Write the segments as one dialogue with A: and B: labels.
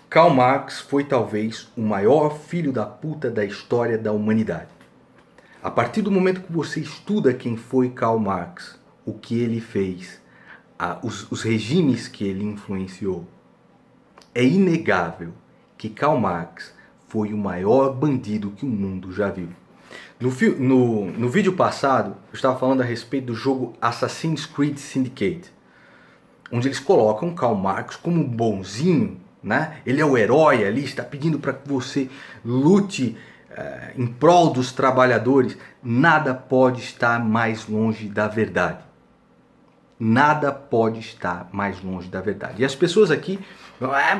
A: Karl Marx foi talvez o maior filho da puta da história da humanidade. A partir do momento que você estuda quem foi Karl Marx, o que ele fez, os regimes que ele influenciou, é inegável que Karl Marx foi o maior bandido que o mundo já viu. No vídeo passado, eu estava falando a respeito do jogo Assassin's Creed Syndicate, onde eles colocam Karl Marx como um bonzinho, né? Ele é o herói ali, está pedindo para que você lute em prol dos trabalhadores. Nada pode estar mais longe da verdade. Nada pode estar mais longe da verdade. E as pessoas aqui,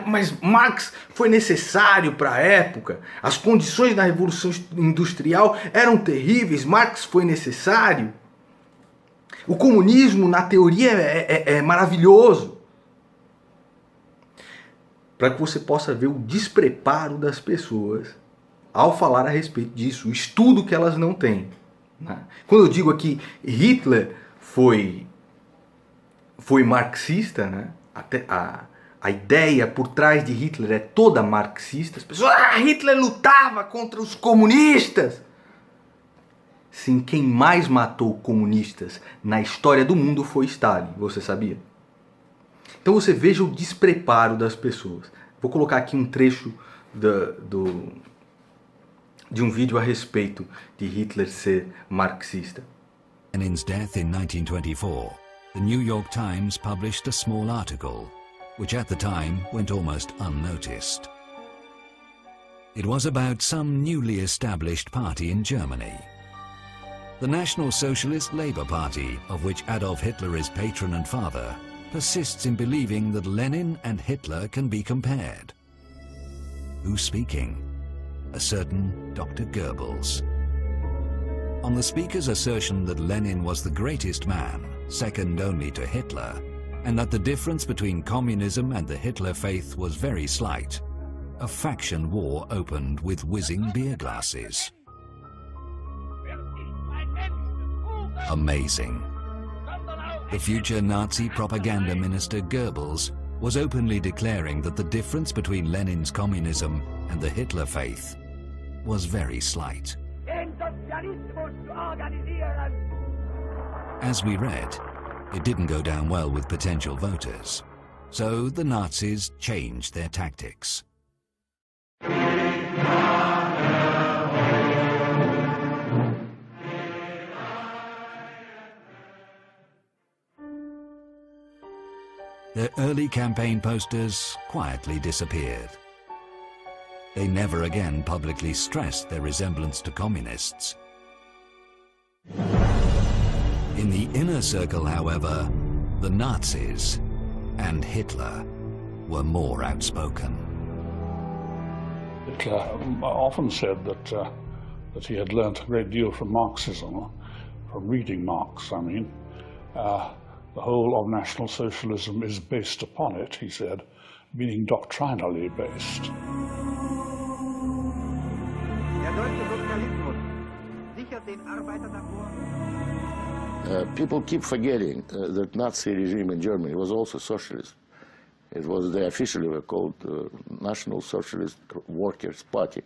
A: mas Marx foi necessário para a época, as condições da Revolução Industrial eram terríveis, Marx foi necessário. O comunismo, na teoria, é maravilhoso. Para que você possa ver o despreparo das pessoas ao falar a respeito disso, o estudo que elas não têm. Né? Quando eu digo aqui Hitler foi marxista, né? Até a ideia por trás de Hitler é toda marxista. As pessoas, Hitler lutava contra os comunistas. Sim, quem mais matou comunistas na história do mundo foi Stalin, você sabia? Então você veja o despreparo das pessoas. Vou colocar aqui um trecho de um vídeo a respeito de Hitler ser marxista.
B: Lenin's death in 1924, the New York Times published a small article, which at the time went almost unnoticed. It was about some newly established party in Germany. The National Socialist Labour Party, of which Adolf Hitler is patron and father, persists in believing that Lenin and Hitler can be compared. Who's speaking? A certain Dr. Goebbels. On the speaker's assertion that Lenin was the greatest man, second only to Hitler, and that the difference between communism and the Hitler faith was very slight, a faction war opened with whizzing beer glasses. Amazing. The future Nazi propaganda minister Goebbels was openly declaring that the difference between Lenin's communism and the Hitler faith was very slight. As we read, it didn't go down well with potential voters, so the Nazis changed their tactics. Their early campaign posters quietly disappeared. They never again publicly stressed their resemblance to communists. In the inner circle, however, the Nazis and Hitler were more outspoken.
C: Hitler often said that he had learnt a great deal from Marxism, from reading Marx, I mean. The whole of National Socialism is based upon it, he said, meaning doctrinally based.
D: People keep forgetting that Nazi regime in Germany was also socialist. It was, they officially were called National Socialist Workers' Party.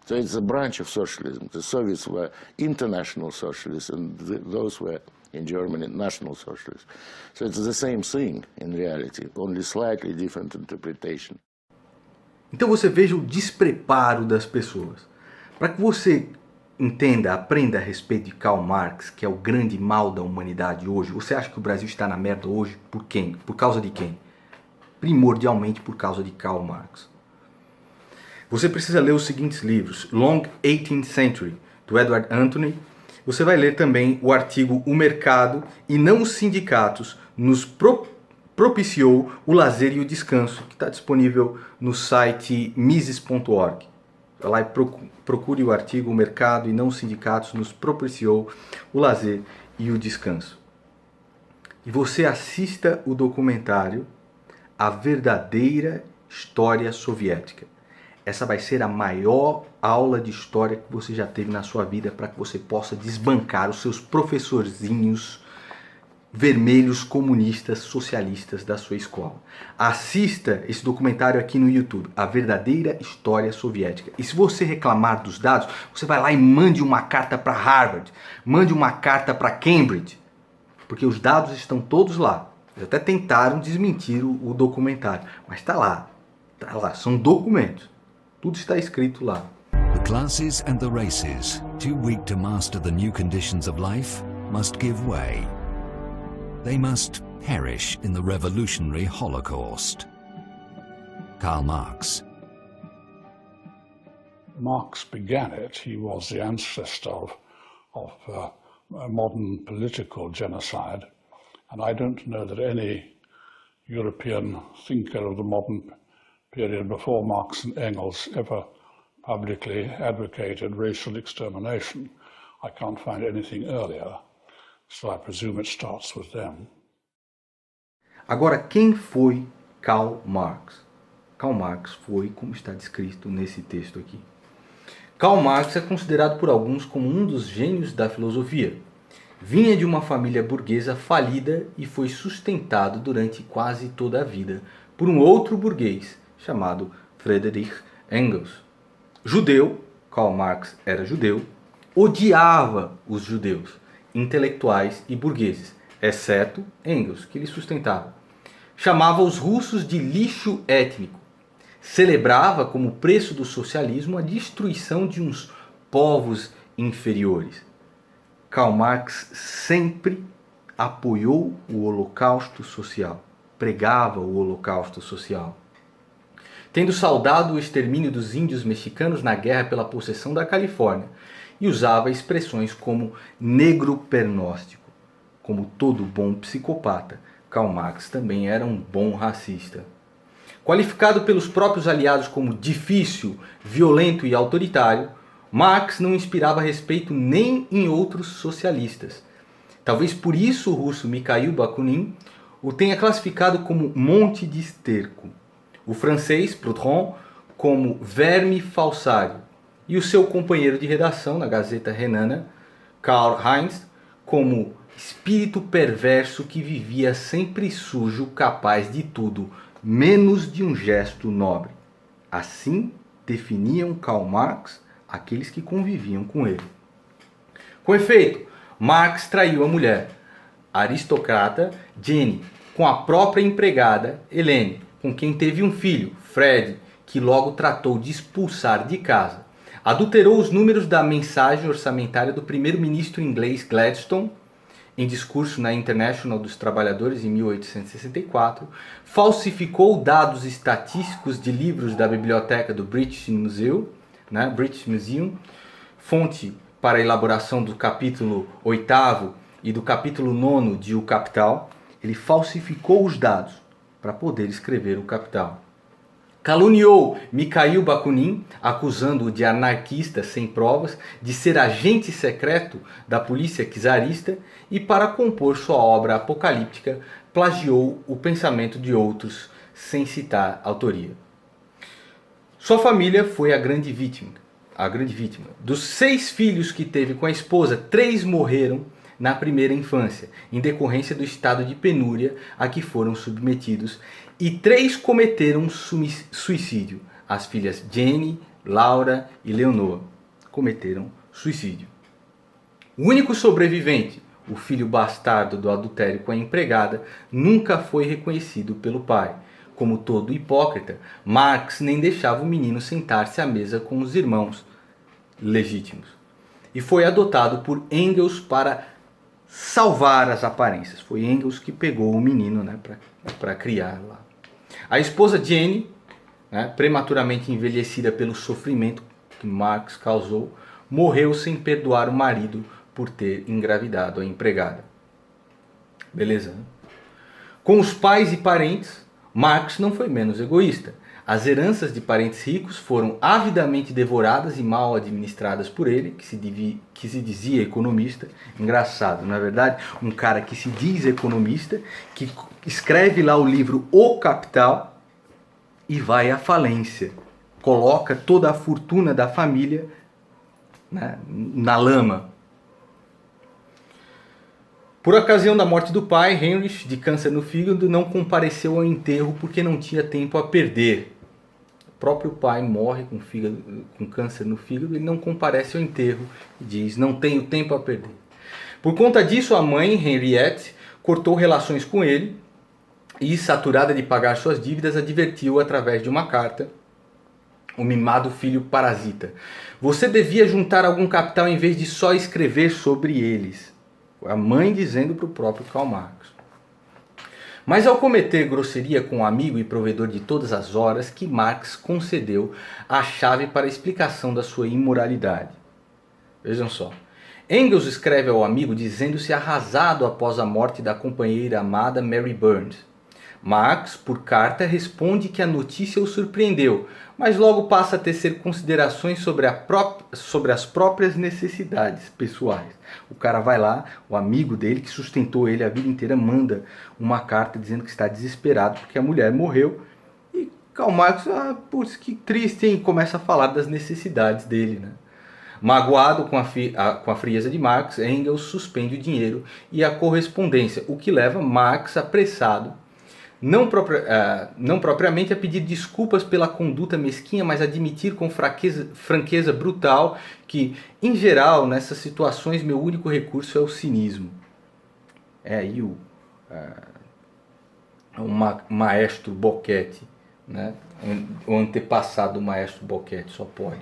D: So it's a branch of socialism. The Soviets were international socialists, and those were in Germany national socialists. So it's the same thing in reality, only slightly different interpretation.
A: Então você veja o despreparo das pessoas. Para que você entenda, aprenda a respeito de Karl Marx, que é o grande mal da humanidade hoje, você acha que o Brasil está na merda hoje por quem? Por causa de quem? Primordialmente por causa de Karl Marx. Você precisa ler os seguintes livros: Long 18th Century, do Edward Anthony. Você vai ler também o artigo O Mercado e não os Sindicatos nos propiciou o lazer e o descanso, que está disponível no site mises.org. Vai lá e procure o artigo O Mercado e não os Sindicatos nos propiciou o lazer e o descanso. E você assista o documentário A Verdadeira História Soviética. Essa vai ser a maior aula de história que você já teve na sua vida, para que você possa desbancar os seus professorzinhos vermelhos comunistas socialistas da sua escola. Assista esse documentário aqui no YouTube, A Verdadeira História Soviética. E se você reclamar dos dados, você vai lá e mande uma carta para Harvard, mande uma carta para Cambridge, porque os dados estão todos lá. Eles até tentaram desmentir o documentário, mas está lá, são documentos, tudo está escrito lá.
B: The classes and the races, too weak to master the new conditions of life, must give way. They must perish in the revolutionary Holocaust. Karl Marx.
C: Marx began it. He was the ancestor of modern political genocide. And I don't know that any European thinker of the modern period before Marx and Engels ever publicly advocated racial extermination. I can't find anything earlier, so I presume it starts with them.
A: Agora, quem foi Karl Marx? Karl Marx foi, como está descrito nesse texto aqui. Karl Marx é considerado por alguns como um dos gênios da filosofia. Vinha de uma família burguesa falida e foi sustentado durante quase toda a vida por um outro burguês chamado Friedrich Engels. Judeu, Karl Marx era judeu, odiava os judeus, intelectuais e burgueses, exceto Engels, que lhe sustentava. Chamava os russos de lixo étnico. Celebrava como preço do socialismo a destruição de uns povos inferiores. Karl Marx sempre apoiou o holocausto social, pregava o holocausto social. Tendo saudado o extermínio dos índios mexicanos na guerra pela possessão da Califórnia, e usava expressões como negro pernóstico. Como todo bom psicopata, Karl Marx também era um bom racista. Qualificado pelos próprios aliados como difícil, violento e autoritário, Marx não inspirava respeito nem em outros socialistas. Talvez por isso o russo Mikhail Bakunin o tenha classificado como monte de esterco, o francês Proudhon como verme falsário e o seu companheiro de redação na Gazeta Renana, Karl Heinz, como espírito perverso que vivia sempre sujo, capaz de tudo, menos de um gesto nobre. Assim definiam Karl Marx aqueles que conviviam com ele. Com efeito, Marx traiu a mulher, a aristocrata Jenny, com a própria empregada Helene, com quem teve um filho, Fred, que logo tratou de expulsar de casa. Adulterou os números da mensagem orçamentária do primeiro-ministro inglês Gladstone, em discurso na International dos Trabalhadores em 1864, falsificou dados estatísticos de livros da biblioteca do British Museum, fonte para a elaboração do capítulo 8º e do capítulo 9º de O Capital. Ele falsificou os dados para poder escrever O Capital. Caluniou Mikhail Bakunin, acusando-o de anarquista sem provas, de ser agente secreto da polícia czarista e, para compor sua obra apocalíptica, plagiou o pensamento de outros sem citar autoria. Sua família foi a grande vítima. Dos 6 filhos que teve com a esposa, 3 morreram na primeira infância, em decorrência do estado de penúria a que foram submetidos, e 3 cometeram suicídio. As filhas Jenny, Laura e Leonor cometeram suicídio. O único sobrevivente, o filho bastardo do adultério com a empregada, nunca foi reconhecido pelo pai. Como todo hipócrita, Marx nem deixava o menino sentar-se à mesa com os irmãos legítimos. E foi adotado por Engels para salvar as aparências. Foi Engels que pegou o menino, para criar lá. A esposa Jenny, prematuramente envelhecida pelo sofrimento que Marx causou, morreu sem perdoar o marido por ter engravidado a empregada. Beleza, né? Com os pais e parentes, Marx não foi menos egoísta. As heranças de parentes ricos foram avidamente devoradas e mal administradas por ele, que se dizia economista. Engraçado, não é verdade? Um cara que se diz economista, que escreve lá o livro O Capital e vai à falência. Coloca toda a fortuna da família, na lama. Por ocasião da morte do pai, Heinrich, de câncer no fígado, não compareceu ao enterro porque não tinha tempo a perder. O próprio pai morre com câncer no fígado, ele não comparece ao enterro e diz: não tenho tempo a perder. Por conta disso, a mãe, Henriette, cortou relações com ele e, saturada de pagar suas dívidas, advertiu através de uma carta o mimado filho parasita: você devia juntar algum capital em vez de só escrever sobre eles. A mãe dizendo para o próprio Karl Marx. Mas ao cometer grosseria com o amigo e provedor de todas as horas, que Marx concedeu a chave para a explicação da sua imoralidade. Vejam só. Engels escreve ao amigo dizendo-se arrasado após a morte da companheira amada Mary Burns. Marx, por carta, responde que a notícia o surpreendeu, mas logo passa a tecer considerações sobre as próprias necessidades pessoais. O cara vai lá, o amigo dele, que sustentou ele a vida inteira, manda uma carta dizendo que está desesperado porque a mulher morreu. E Karl Marx, putz, que triste, hein? Começa a falar das necessidades dele, né? Magoado com a frieza de Marx, Engels suspende o dinheiro e a correspondência, o que leva Marx apressado, não propriamente a pedir desculpas pela conduta mesquinha, mas admitir com franqueza brutal que, em geral, nessas situações, meu único recurso é o cinismo. É aí o maestro Bocchetto, né? O antepassado do maestro Bocchetto, só pode.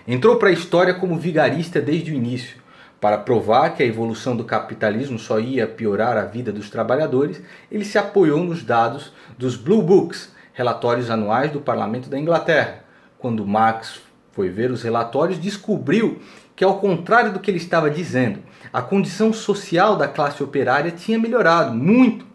A: Entrou para a história como vigarista desde o início. Para provar que a evolução do capitalismo só ia piorar a vida dos trabalhadores, ele se apoiou nos dados dos Blue Books, relatórios anuais do Parlamento da Inglaterra. Quando Marx foi ver os relatórios, descobriu que, ao contrário do que ele estava dizendo, a condição social da classe operária tinha melhorado muito.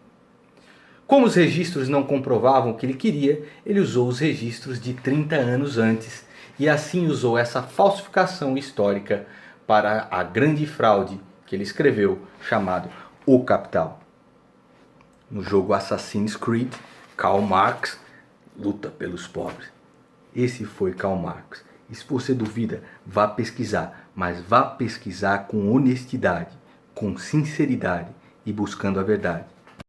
A: Como os registros não comprovavam o que ele queria, ele usou os registros de 30 anos antes e assim usou essa falsificação histórica para a grande fraude que ele escreveu, chamado O Capital. No jogo Assassin's Creed, Karl Marx luta pelos pobres. Esse foi Karl Marx. E se você duvida, vá pesquisar, mas vá pesquisar com honestidade, com sinceridade e buscando a verdade.